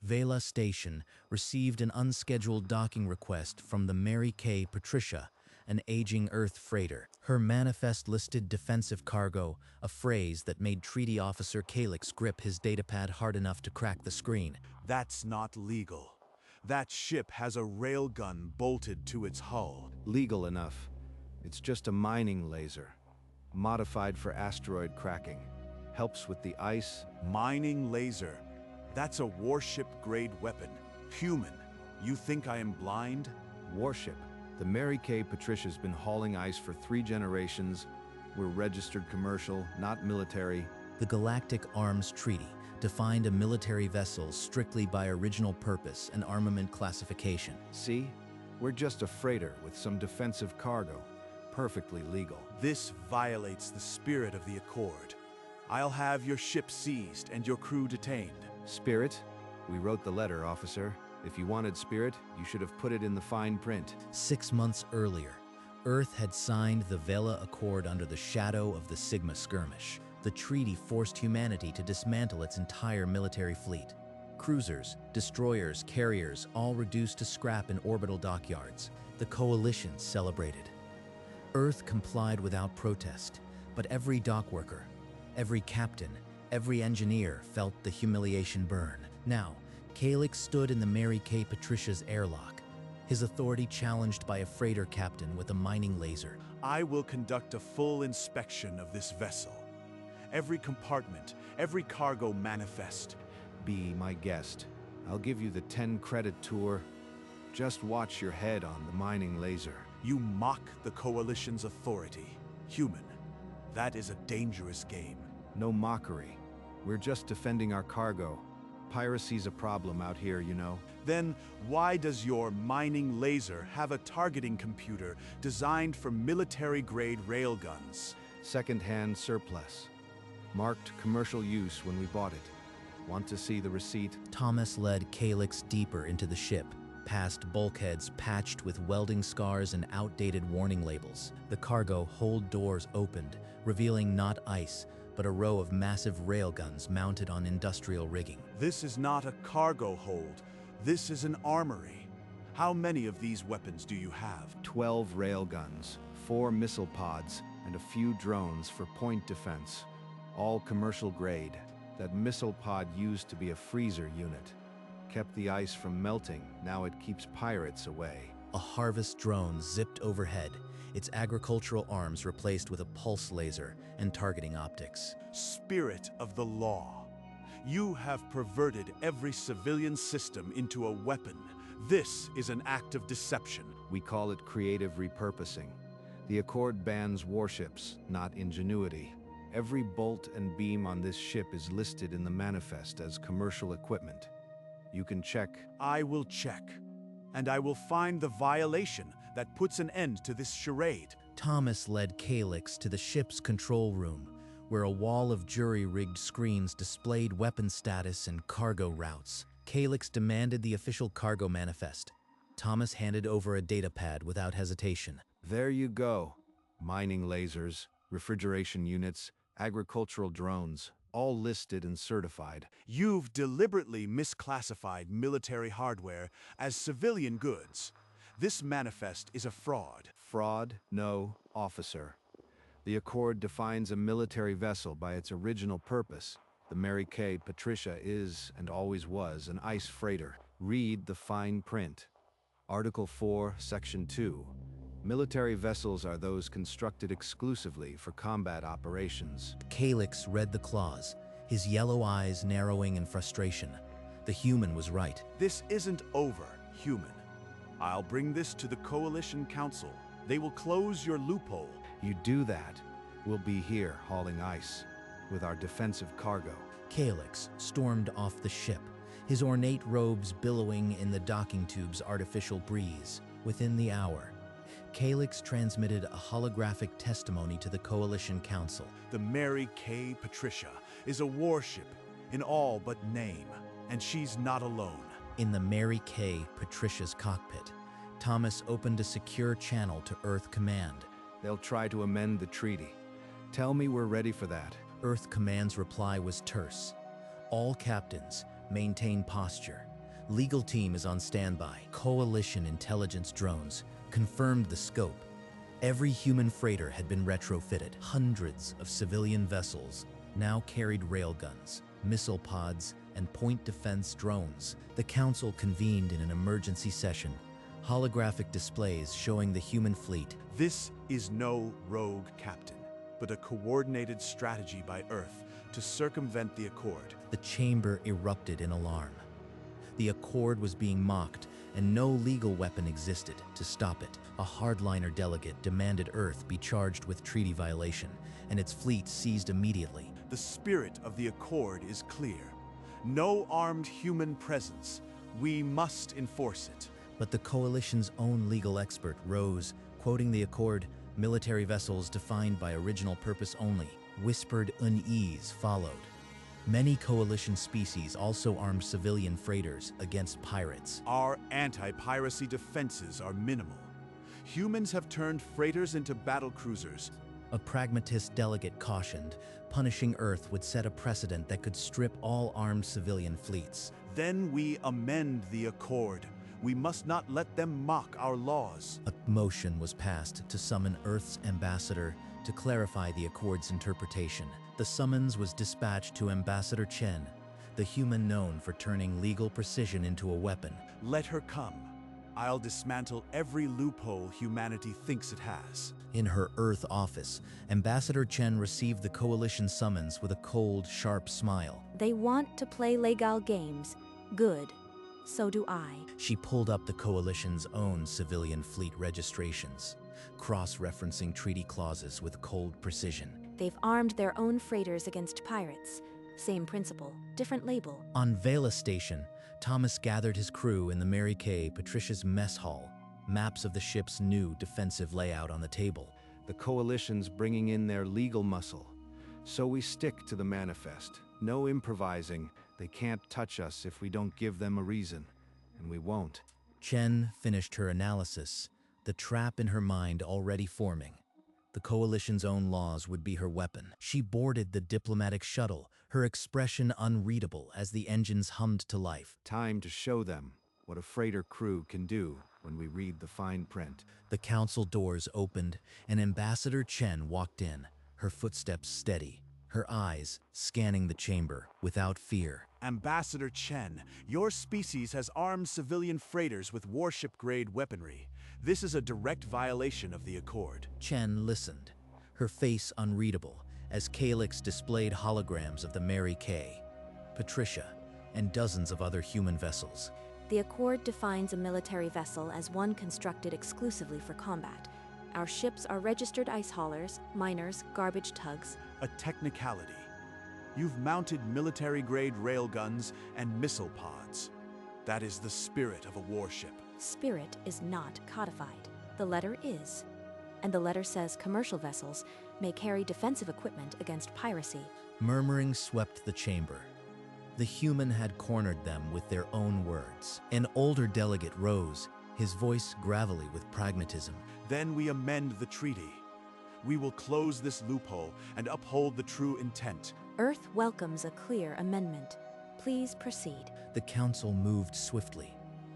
Vela Station received an unscheduled docking request from the Mary Kay Patricia, an aging Earth freighter. Her manifest listed defensive cargo, a phrase that made Treaty Officer Calyx grip his datapad hard enough to crack the screen. That's not legal. That ship has a railgun bolted to its hull. Legal enough. It's just a mining laser, modified for asteroid cracking. Helps with the ice. Mining laser. That's a warship-grade weapon. Human. You think I am blind? Warship. The Mary Kay Patricia's been hauling ice for 3 generations. We're registered commercial, not military. The Galactic Arms Treaty defined a military vessel strictly by original purpose and armament classification. See? We're just a freighter with some defensive cargo. Perfectly legal. This violates the spirit of the Accord. I'll have your ship seized and your crew detained. Spirit? We wrote the letter, officer. If you wanted spirit, you should have put it in the fine print. 6 months earlier, Earth had signed the Vela Accord under the shadow of the Sigma skirmish. The treaty forced humanity to dismantle its entire military fleet. Cruisers, destroyers, carriers, all reduced to scrap in orbital dockyards. The coalition celebrated. Earth complied without protest, but every dockworker, every captain, every engineer felt the humiliation burn. Now, Calyx stood in the Mary Kay Patricia's airlock, his authority challenged by a freighter captain with a mining laser. I will conduct a full inspection of this vessel. Every compartment, every cargo manifest. Be my guest. I'll give you the 10-credit tour. Just watch your head on the mining laser. You mock the Coalition's authority. Human. That is a dangerous game. No mockery. We're just defending our cargo. Piracy's a problem out here, you know. Then why does your mining laser have a targeting computer designed for military-grade railguns? Second-hand surplus. Marked commercial use when we bought it. Want to see the receipt? Thomas led Calyx deeper into the ship, past bulkheads patched with welding scars and outdated warning labels. The cargo hold doors opened, revealing not ice, but a row of massive railguns mounted on industrial rigging. This is not a cargo hold. This is an armory. How many of these weapons do you have? 12 railguns, 4 missile pods, and a few drones for point defense. All commercial grade. That missile pod used to be a freezer unit. Kept the ice from melting, now it keeps pirates away. A harvest drone zipped overhead, its agricultural arms replaced with a pulse laser and targeting optics. Spirit of the law. You have perverted every civilian system into a weapon. This is an act of deception. We call it creative repurposing. The Accord bans warships, not ingenuity. Every bolt and beam on this ship is listed in the manifest as commercial equipment. You can check. I will check. And I will find the violation that puts an end to this charade. Thomas led Calyx to the ship's control room, where a wall of jury-rigged screens displayed weapon status and cargo routes. Calyx demanded the official cargo manifest. Thomas handed over a datapad without hesitation. There you go. Mining lasers, refrigeration units, agricultural drones, all listed and certified. You've deliberately misclassified military hardware as civilian goods. This manifest is a fraud. Fraud? No, officer. The Accord defines a military vessel by its original purpose. The Mary Kay Patricia is, and always was, an ice freighter. Read the fine print. Article 4, Section 2. Military vessels are those constructed exclusively for combat operations. Calyx read the clause, his yellow eyes narrowing in frustration. The human was right. This isn't over, human. I'll bring this to the Coalition Council. They will close your loophole. You do that, we'll be here hauling ice with our defensive cargo. Calyx stormed off the ship, his ornate robes billowing in the docking tube's artificial breeze. Within the hour, Calyx transmitted a holographic testimony to the Coalition Council. The Mary Kay Patricia is a warship in all but name, and she's not alone. In the Mary Kay Patricia's cockpit, Thomas opened a secure channel to Earth Command. They'll try to amend the treaty. Tell me we're ready for that. Earth Command's reply was terse. All captains, maintain posture. Legal team is on standby. Coalition intelligence drones confirmed the scope. Every human freighter had been retrofitted. Hundreds of civilian vessels now carried railguns, missile pods, and point defense drones. The council convened in an emergency session. Holographic displays showing the human fleet. This is no rogue captain, but a coordinated strategy by Earth to circumvent the Accord. The chamber erupted in alarm. The Accord was being mocked, and no legal weapon existed to stop it. A hardliner delegate demanded Earth be charged with treaty violation, and its fleet seized immediately. The spirit of the Accord is clear. No armed human presence. We must enforce it. But the coalition's own legal expert rose, quoting the Accord, military vessels defined by original purpose only. Whispered unease followed. Many coalition species also armed civilian freighters against pirates. Our anti-piracy defenses are minimal. Humans have turned freighters into battle cruisers. A pragmatist delegate cautioned, punishing Earth would set a precedent that could strip all armed civilian fleets. Then we amend the Accord. We must not let them mock our laws. A motion was passed to summon Earth's ambassador to clarify the Accord's interpretation. The summons was dispatched to Ambassador Chen, the human known for turning legal precision into a weapon. Let her come. I'll dismantle every loophole humanity thinks it has. In her Earth office, Ambassador Chen received the coalition summons with a cold, sharp smile. They want to play legal games. Good. So do I. She pulled up the coalition's own civilian fleet registrations, cross-referencing treaty clauses with cold precision. They've armed their own freighters against pirates. Same principle, different label. On Vela Station, Thomas gathered his crew in the Mary Kay Patricia's mess hall, maps of the ship's new defensive layout on the table. The coalition's bringing in their legal muscle. So we stick to the manifest. No improvising. They can't touch us if we don't give them a reason. And we won't. Chen finished her analysis, the trap in her mind already forming. The coalition's own laws would be her weapon. She boarded the diplomatic shuttle, her expression unreadable as the engines hummed to life. Time to show them what a freighter crew can do when we read the fine print. The council doors opened, and Ambassador Chen walked in, her footsteps steady, her eyes scanning the chamber without fear. Ambassador Chen, your species has armed civilian freighters with warship-grade weaponry. This is a direct violation of the Accord. Chen listened, her face unreadable, as Calyx displayed holograms of the Mary Kay, Patricia, and dozens of other human vessels. The Accord defines a military vessel as one constructed exclusively for combat. Our ships are registered ice haulers, miners, garbage tugs. A technicality. You've mounted military-grade railguns and missile pods. That is the spirit of a warship. Spirit is not codified. The letter is. And the letter says commercial vessels may carry defensive equipment against piracy. Murmuring swept the chamber. The human had cornered them with their own words. An older delegate rose, his voice gravelly with pragmatism. Then we amend the treaty. We will close this loophole and uphold the true intent. Earth welcomes a clear amendment. Please proceed. The council moved swiftly.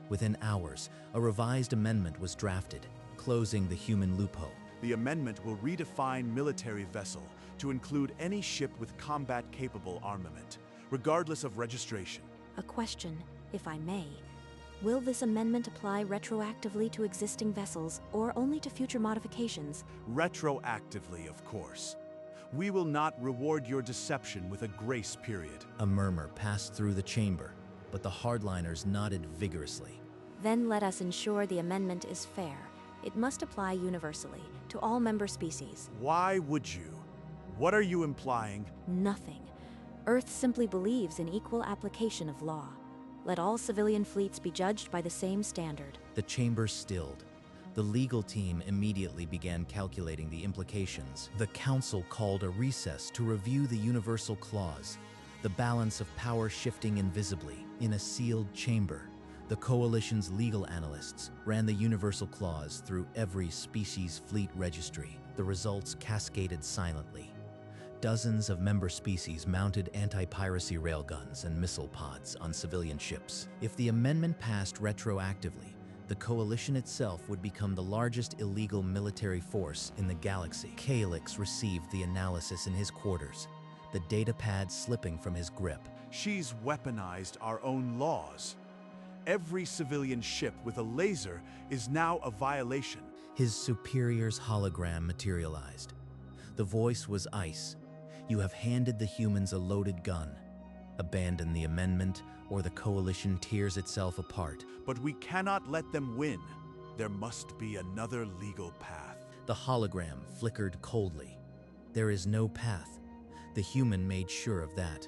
Within hours, a revised amendment was drafted, closing the human loophole. The amendment will redefine military vessel to include any ship with combat-capable armament, regardless of registration. A question, if I may. Will this amendment apply retroactively to existing vessels or only to future modifications? Retroactively, of course. We will not reward your deception with a grace period. A murmur passed through the chamber, but the hardliners nodded vigorously. Then let us ensure the amendment is fair. It must apply universally to all member species. Why would you? What are you implying? Nothing. Earth simply believes in equal application of law. Let all civilian fleets be judged by the same standard. The chamber stilled. The legal team immediately began calculating the implications. The council called a recess to review the universal clause, the balance of power shifting invisibly in a sealed chamber. The coalition's legal analysts ran the universal clause through every species fleet registry. The results cascaded silently. Dozens of member species mounted anti-piracy railguns and missile pods on civilian ships. If the amendment passed retroactively, the coalition itself would become the largest illegal military force in the galaxy. Calyx received the analysis in his quarters, the datapad slipping from his grip. She's weaponized our own laws. Every civilian ship with a laser is now a violation. His superior's hologram materialized. The voice was ice. You have handed the humans a loaded gun. Abandon the amendment, or the coalition tears itself apart. But we cannot let them win. There must be another legal path. The hologram flickered coldly. There is no path. The human made sure of that.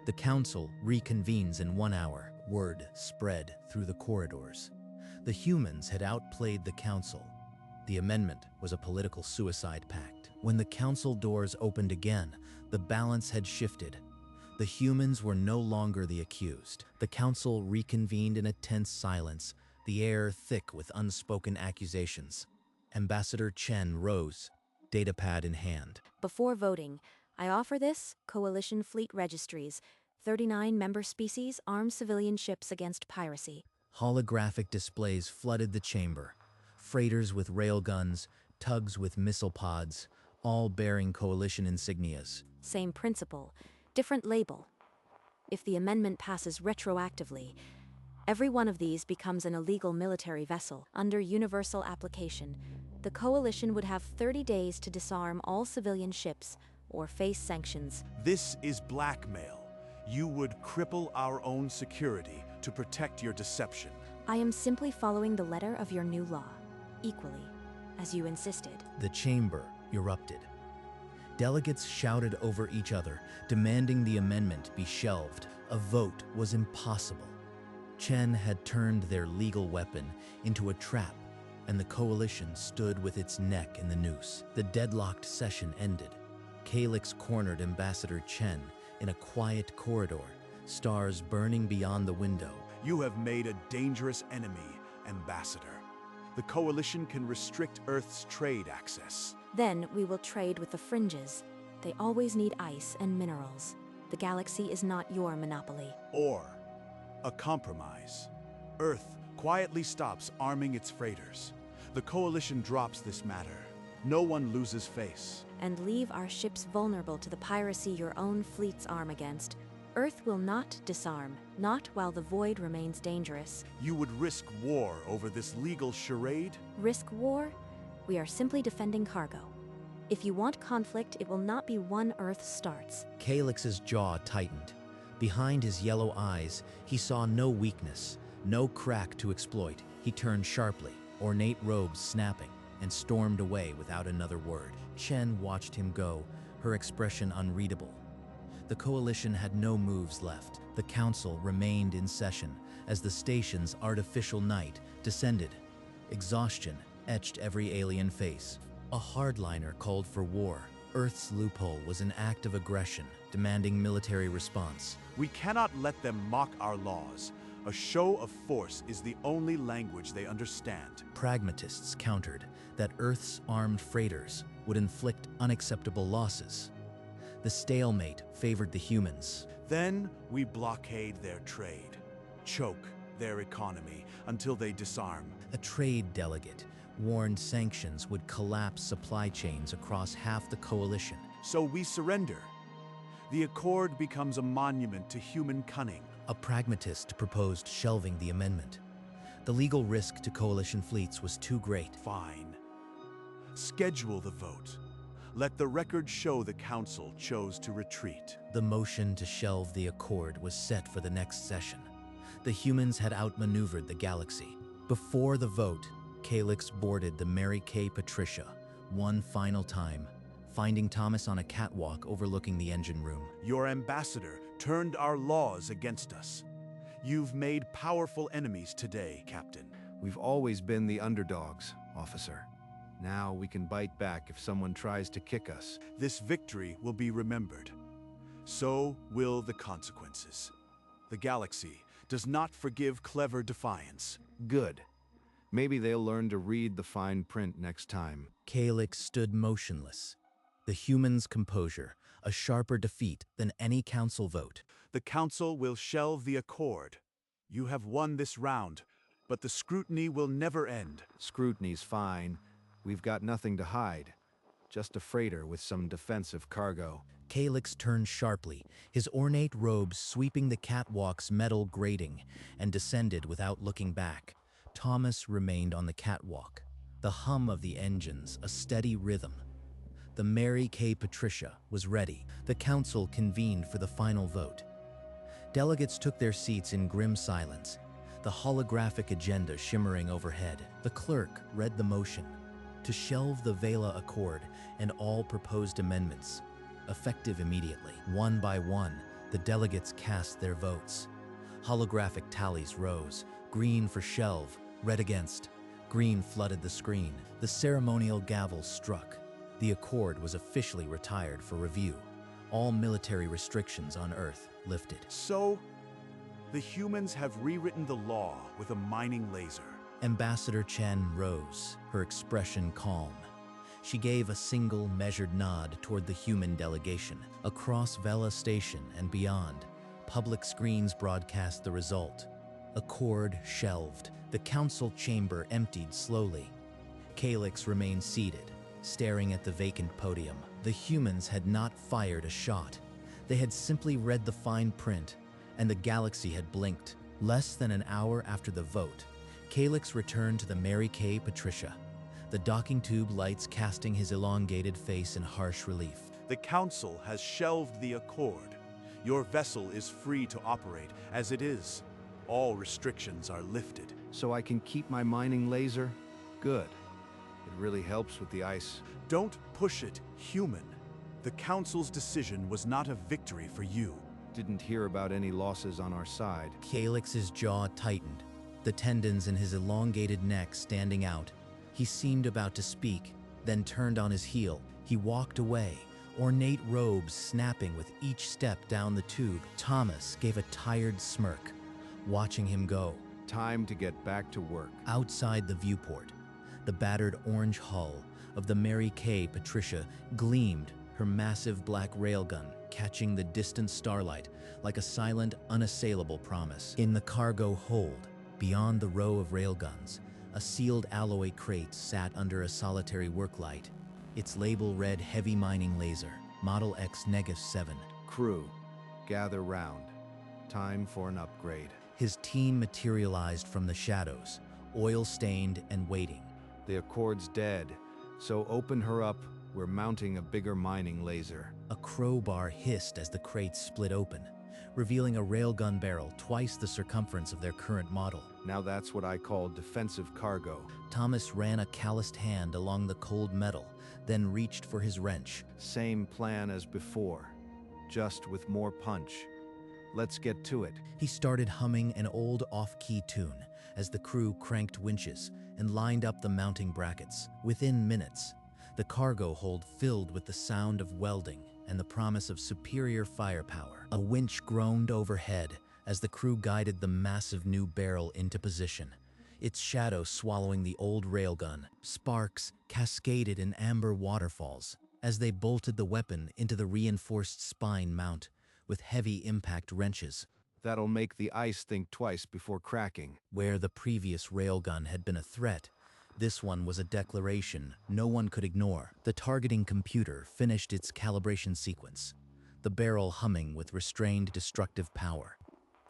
The council reconvenes in 1 hour. Word spread through the corridors. The humans had outplayed the council. The amendment was a political suicide pact. When the council doors opened again, the balance had shifted. The humans were no longer the accused. The council reconvened in a tense silence, the air thick with unspoken accusations. Ambassador Chen rose, datapad in hand. Before voting, I offer this Coalition Fleet Registries, 39 member species armed civilian ships against piracy. Holographic displays flooded the chamber. Freighters with railguns, tugs with missile pods, all bearing coalition insignias. Same principle, different label. If the amendment passes retroactively, every one of these becomes an illegal military vessel. Under universal application, the coalition would have 30 days to disarm all civilian ships or face sanctions. This is blackmail. You would cripple our own security to protect your deception. I am simply following the letter of your new law, equally, as you insisted. The chamber erupted. Delegates shouted over each other, demanding the amendment be shelved. A vote was impossible. Chen had turned their legal weapon into a trap, and the coalition stood with its neck in the noose. The deadlocked session ended. Calyx cornered Ambassador Chen in a quiet corridor, stars burning beyond the window. You have made a dangerous enemy, Ambassador. The coalition can restrict Earth's trade access. Then we will trade with the fringes. They always need ice and minerals. The galaxy is not your monopoly. Or a compromise. Earth quietly stops arming its freighters. The coalition drops this matter. No one loses face. And leave our ships vulnerable to the piracy your own fleets arm against. Earth will not disarm, not while the void remains dangerous. You would risk war over this legal charade? Risk war? We are simply defending cargo. If you want conflict, it will not be one Earth starts. Calyx's jaw tightened. Behind his yellow eyes, he saw no weakness, no crack to exploit. He turned sharply, ornate robes snapping, and stormed away without another word. Chen watched him go, her expression unreadable. The coalition had no moves left. The council remained in session as the station's artificial night descended. Exhaustion etched every alien face. A hardliner called for war. Earth's loophole was an act of aggression, demanding military response. We cannot let them mock our laws. A show of force is the only language they understand. Pragmatists countered that Earth's armed freighters would inflict unacceptable losses. The stalemate favored the humans. Then we blockade their trade, choke their economy until they disarm. A trade delegate warned sanctions would collapse supply chains across half the coalition. So we surrender. The accord becomes a monument to human cunning. A pragmatist proposed shelving the amendment. The legal risk to coalition fleets was too great. Fine. Schedule the vote. Let the record show the council chose to retreat. The motion to shelve the accord was set for the next session. The humans had outmaneuvered the galaxy. Before the vote, Calyx boarded the Mary Kay Patricia one final time, finding Thomas on a catwalk overlooking the engine room. Your ambassador turned our laws against us. You've made powerful enemies today, Captain. We've always been the underdogs, officer. Now we can bite back if someone tries to kick us. This victory will be remembered. So will the consequences. The galaxy does not forgive clever defiance. Good. Maybe they'll learn to read the fine print next time. Calyx stood motionless. The human's composure, a sharper defeat than any council vote. The council will shelve the accord. You have won this round, but the scrutiny will never end. Scrutiny's fine. We've got nothing to hide. Just a freighter with some defensive cargo. Calyx turned sharply, his ornate robes sweeping the catwalk's metal grating, and descended without looking back. Thomas remained on the catwalk, the hum of the engines a steady rhythm. The Mary K. Patricia was ready. The council convened for the final vote. Delegates took their seats in grim silence, the holographic agenda shimmering overhead. The clerk read the motion to shelve the Vela Accord and all proposed amendments, effective immediately. One by one, the delegates cast their votes. Holographic tallies rose, green for shelve, red against. Green flooded the screen. The ceremonial gavel struck. The accord was officially retired for review. All military restrictions on Earth lifted. So, the humans have rewritten the law with a mining laser. Ambassador Chen rose, her expression calm. She gave a single measured nod toward the human delegation. Across Vela Station and beyond, public screens broadcast the result. Accord shelved. The council chamber emptied slowly. Calyx remained seated, staring at the vacant podium. The humans had not fired a shot. They had simply read the fine print, and the galaxy had blinked. Less than an hour after the vote, Calyx returned to the Mary K. Patricia, the docking tube lights casting his elongated face in harsh relief. The council has shelved the accord. Your vessel is free to operate as it is. All restrictions are lifted. So I can keep my mining laser? Good. It really helps with the ice. Don't push it, human. The council's decision was not a victory for you. Didn't hear about any losses on our side. Calyx's jaw tightened, the tendons in his elongated neck standing out. He seemed about to speak, then turned on his heel. He walked away, ornate robes snapping with each step down the tube. Thomas gave a tired smirk, watching him go. Time to get back to work. Outside the viewport, the battered orange hull of the Mary K. Patricia gleamed, her massive black railgun catching the distant starlight like a silent, unassailable promise. In the cargo hold, beyond the row of railguns, a sealed alloy crate sat under a solitary work light. Its label read Heavy Mining Laser, Model X-7. Crew, gather round. Time for an upgrade. His team materialized from the shadows, oil-stained and waiting. The Accord's dead, so open her up. We're mounting a bigger mining laser. A crowbar hissed as the crate split open, revealing a railgun barrel twice the circumference of their current model. Now that's what I call defensive cargo. Thomas ran a calloused hand along the cold metal, then reached for his wrench. Same plan as before, just with more punch. Let's get to it. He started humming an old off-key tune as the crew cranked winches and lined up the mounting brackets. Within minutes, the cargo hold filled with the sound of welding and the promise of superior firepower. A winch groaned overhead as the crew guided the massive new barrel into position, its shadow swallowing the old railgun. Sparks cascaded in amber waterfalls as they bolted the weapon into the reinforced spine mount with heavy impact wrenches. That'll make the ice think twice before cracking. Where the previous railgun had been a threat, this one was a declaration no one could ignore. The targeting computer finished its calibration sequence, the barrel humming with restrained destructive power.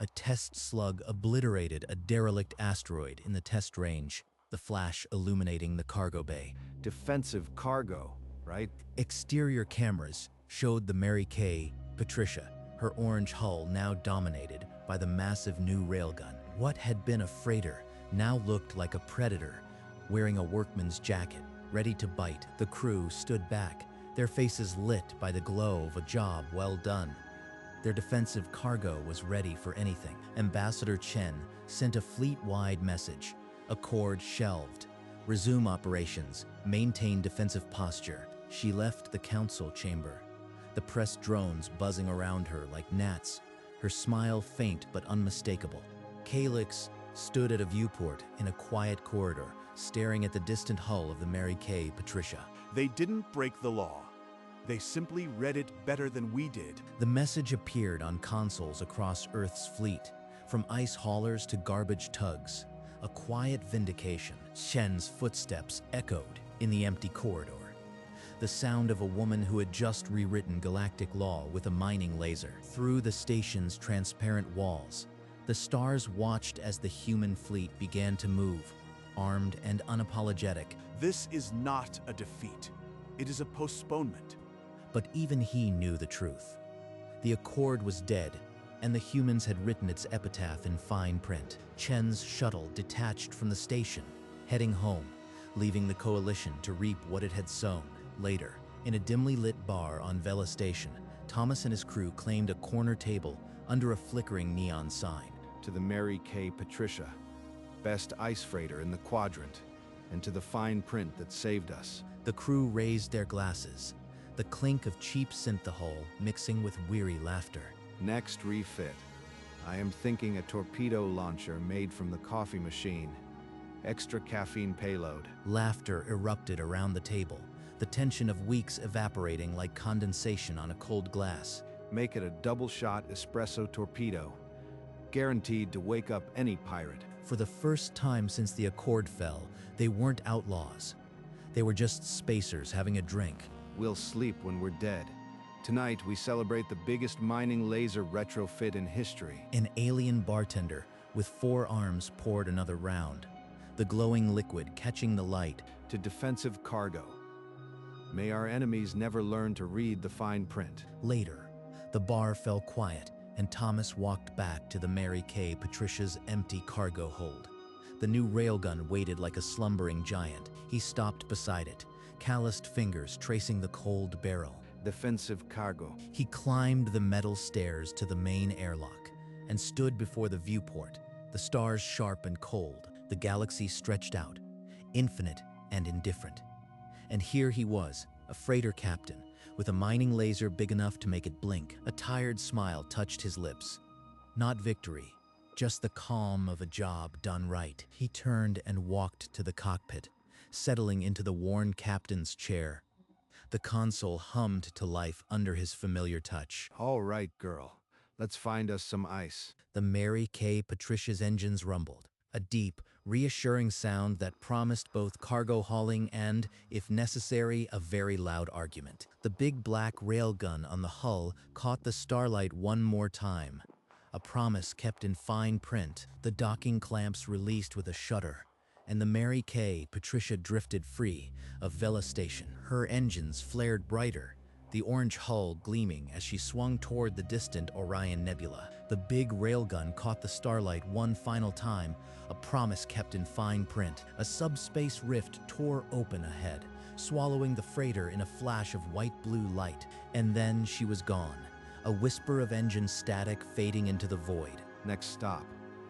A test slug obliterated a derelict asteroid in the test range, the flash illuminating the cargo bay. Defensive cargo, right? Exterior cameras showed the Mary K. Patricia, her orange hull now dominated by the massive new railgun. What had been a freighter now looked like a predator, wearing a workman's jacket, ready to bite. The crew stood back, their faces lit by the glow of a job well done. Their defensive cargo was ready for anything. Ambassador Chen sent a fleet-wide message. Accord shelved. Resume operations. Maintain defensive posture. She left the council chamber, the press drones buzzing around her like gnats, her smile faint but unmistakable. Calyx stood at a viewport in a quiet corridor, staring at the distant hull of the Mary K. Patricia. They didn't break the law. They simply read it better than we did. The message appeared on consoles across Earth's fleet, from ice haulers to garbage tugs. A quiet vindication. Shen's footsteps echoed in the empty corridor. The sound of a woman who had just rewritten galactic law with a mining laser. Through the station's transparent walls, the stars watched as the human fleet began to move, armed and unapologetic. This is not a defeat. It is a postponement. But even he knew the truth. The Accord was dead, and the humans had written its epitaph in fine print. Chen's shuttle detached from the station, heading home, leaving the Coalition to reap what it had sown. Later, in a dimly lit bar on Vela Station, Thomas and his crew claimed a corner table under a flickering neon sign. To the Mary K. Patricia, best ice freighter in the quadrant, and to the fine print that saved us. The crew raised their glasses, the clink of cheap synthahol mixing with weary laughter. Next refit. I am thinking a torpedo launcher made from the coffee machine. Extra caffeine payload. Laughter erupted around the table, the tension of weeks evaporating like condensation on a cold glass. Make it a double-shot espresso torpedo, guaranteed to wake up any pirate. For the first time since the Accord fell, they weren't outlaws. They were just spacers having a drink. We'll sleep when we're dead. Tonight, we celebrate the biggest mining laser retrofit in history. An alien bartender with 4 arms poured another round, the glowing liquid catching the light. To defensive cargo. May our enemies never learn to read the fine print. Later, the bar fell quiet, and Thomas walked back to the Mary K. Patricia's empty cargo hold. The new railgun waited like a slumbering giant. He stopped beside it, calloused fingers tracing the cold barrel. Defensive cargo. He climbed the metal stairs to the main airlock and stood before the viewport, the stars sharp and cold, the galaxy stretched out, infinite and indifferent. And here he was, a freighter captain, with a mining laser big enough to make it blink. A tired smile touched his lips. Not victory, just the calm of a job done right. He turned and walked to the cockpit, settling into the worn captain's chair. The console hummed to life under his familiar touch. All right, girl. Let's find us some ice. The Mary K. Patricia's engines rumbled, a deep, reassuring sound that promised both cargo hauling and, if necessary, a very loud argument. The big black railgun on the hull caught the starlight one more time, a promise kept in fine print. The docking clamps released with a shudder, and the Mary K. Patricia drifted free of Vela Station. Her engines flared brighter, the orange hull gleaming as she swung toward the distant Orion Nebula. The big railgun caught the starlight one final time, a promise kept in fine print. A subspace rift tore open ahead, swallowing the freighter in a flash of white-blue light. And then she was gone, a whisper of engine static fading into the void. Next stop.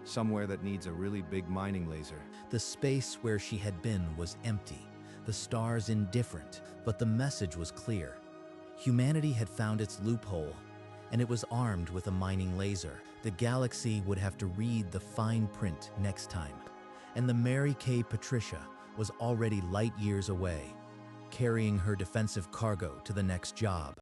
Somewhere that needs a really big mining laser. The space where she had been was empty, the stars indifferent, but the message was clear. Humanity had found its loophole, and it was armed with a mining laser. The galaxy would have to read the fine print next time, and the Mary K. Patricia was already light years away, carrying her defensive cargo to the next job.